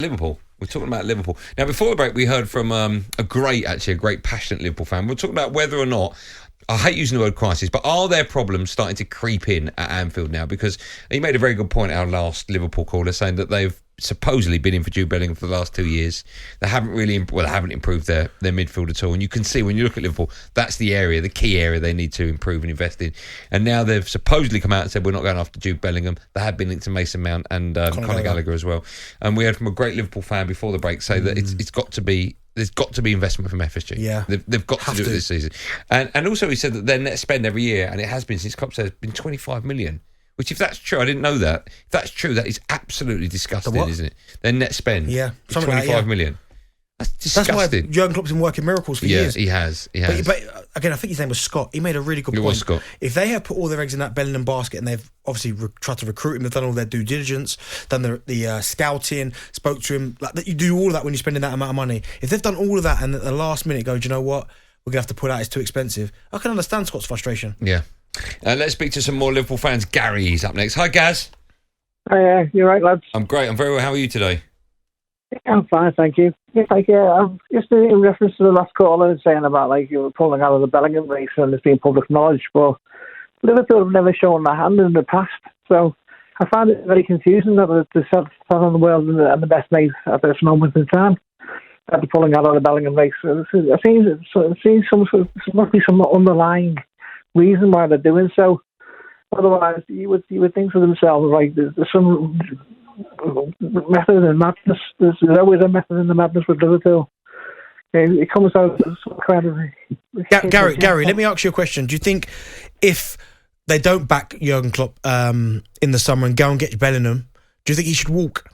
Liverpool. We're talking about Liverpool. Now, before the break, we heard from a great passionate Liverpool fan. We're talking about whether or not, I hate using the word crisis, but are there problems starting to creep in at Anfield now? Because he made a very good point, our last Liverpool caller, saying that they've supposedly been in for Jude Bellingham for the last 2 years. They haven't improved their midfield at all. And you can see when you look at Liverpool, that's the key area they need to improve and invest in. And now they've supposedly come out and said, we're not going after Jude Bellingham. They have been linked to Mason Mount and Conor Gallagher as well. And we heard from a great Liverpool fan before the break say that there's got to be investment from FSG. Yeah, they've got to do it this season. And also he said that their net spend every year, and it has been since Klopp said, has been 25 million. Which, if that's true, I didn't know that. If that's true, that is absolutely disgusting, isn't it? Their net spend, 25 million. That's disgusting. That's why Jurgen Klopp's been working miracles for years. He has. But again, I think his name was Scott. He made a really good point. It was Scott. If they have put all their eggs in that Bellingham basket, and they've obviously tried to recruit him, they've done all their due diligence, done the scouting, spoke to him, like that, you do all of that when you're spending that amount of money. If they've done all of that and at the last minute go, do you know what? We're going to have to pull out, it's too expensive. I can understand Scott's frustration. Yeah. Let's speak to some more Liverpool fans. Gary's up next. Hi, Gaz. Hi, you're right, lads. I'm great. I'm very well. How are you today? I'm fine, thank you. I'm just in reference to the last caller saying about you were pulling out of the Bellingham race and it's been public knowledge, but Liverpool have never shown their hand in the past, so I find it very confusing that the seven the world and the best mates at this moment in time are pulling out of the Bellingham race. It seems there must be some underlying reason why they're doing so. Otherwise, you would think to themselves, there's some method in madness. There's always a method in the madness with Liverpool. It comes out as some kind of... Gary, let me ask you a question. Do you think if they don't back Jurgen Klopp in the summer and go and get Bellingham, do you think he should walk?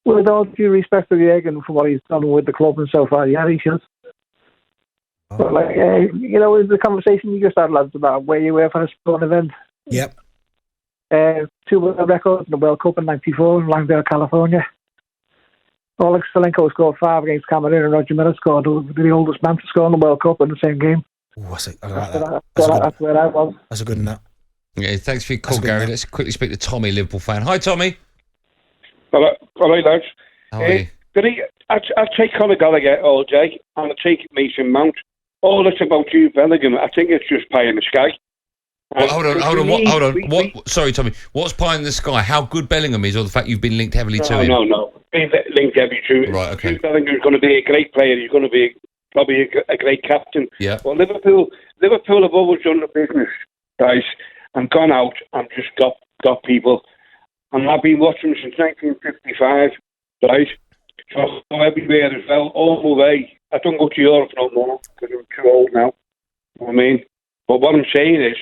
Well, with all due respect to Jurgen for what he's done with the club and so far, yeah, he should. But the conversation you just had, lads, about where you were for a sporting event. Yep. 2 world records in the World Cup in '94 in Langdale, California. Alex Stelenko scored 5 against Cameroon, and Roger Miller scored, the oldest man to score in the World Cup in the same game. Ooh, that's where I was. That's a good one. Yeah, thanks for your call, Gary. Let's quickly speak to Tommy, Liverpool fan. Hi, Tommy. Hello, lads. How are you? I'd take Conor Gallagher all day, and I'd take Mason Mount. All that's about Jude Bellingham, I think it's just pie in the sky. Well, hold on. Sorry, Tommy. What's pie in the sky? How good Bellingham is, or the fact you've been linked heavily to him? No. Being linked heavily to him. Right, okay. Jude Bellingham is going to be a great player. He's going to be probably a great captain. Yeah. But Liverpool have always done the business, guys, and gone out and just got people. And I've been watching since 1955, right? So I go everywhere as well, all the way. I don't go to Europe no more because I'm too old now. You know what I mean? But what I'm saying is,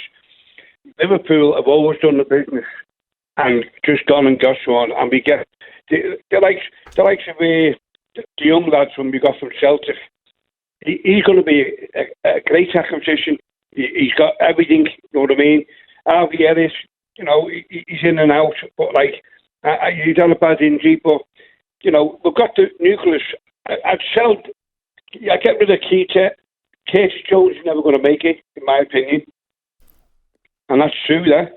Liverpool have always done the business and just gone and got one. And we get the likes of the young lads when we got from Celtic. He's going to be a great acquisition. He's got everything. You know what I mean? Harvey Ellis, he's in and out, but he's on a bad injury. But we've got the nucleus. I'd get rid of Keita. Curtis Jones is never going to make it, in my opinion. And that's true there,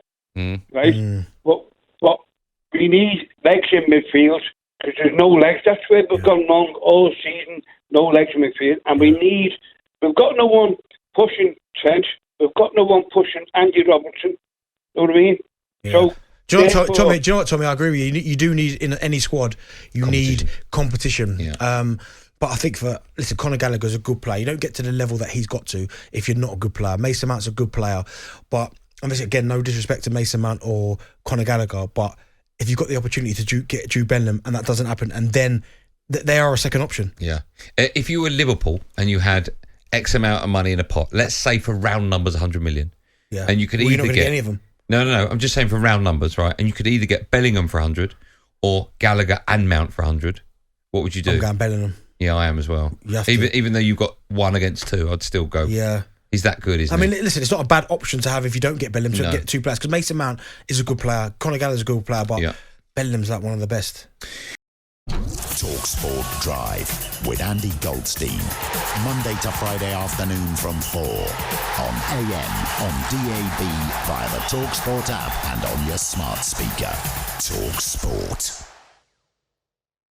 right? But we need legs in midfield because there's no legs. That's where we've gone wrong all season, no legs in midfield. And we've got no one pushing Trent. We've got no one pushing Andy Robertson. You know what I mean? Yeah. So, do you know what, Tommy? I agree with you. You do need, in any squad, you need competition. Yeah. But I think Conor Gallagher's a good player. You don't get to the level that he's got to if you're not a good player. Mason Mount's a good player. But, again, no disrespect to Mason Mount or Conor Gallagher, but if you've got the opportunity to get Jude Bellingham and that doesn't happen, and then they are a second option. Yeah. If you were Liverpool and you had X amount of money in a pot, let's say for round numbers 100 million. Yeah. And you could you're either not gonna get any of them. No. I'm just saying for round numbers, right? And you could either get Bellingham for 100 or Gallagher and Mount for 100. What would you do? I'm going Bellingham. Yeah, I am as well. Even though you've got 1 against 2, I'd still go. Yeah. He's that good, isn't he? Listen, it's not a bad option to have if you don't get Bellingham to get 2 players, because Mason Mount is a good player, Conor Gallagher's a good player, but Bellingham's one of the best. talkSPORT Drive with Andy Goldstein, Monday to Friday afternoon from 4 on AM, on DAB, via the talkSPORT app and on your smart speaker. talkSPORT.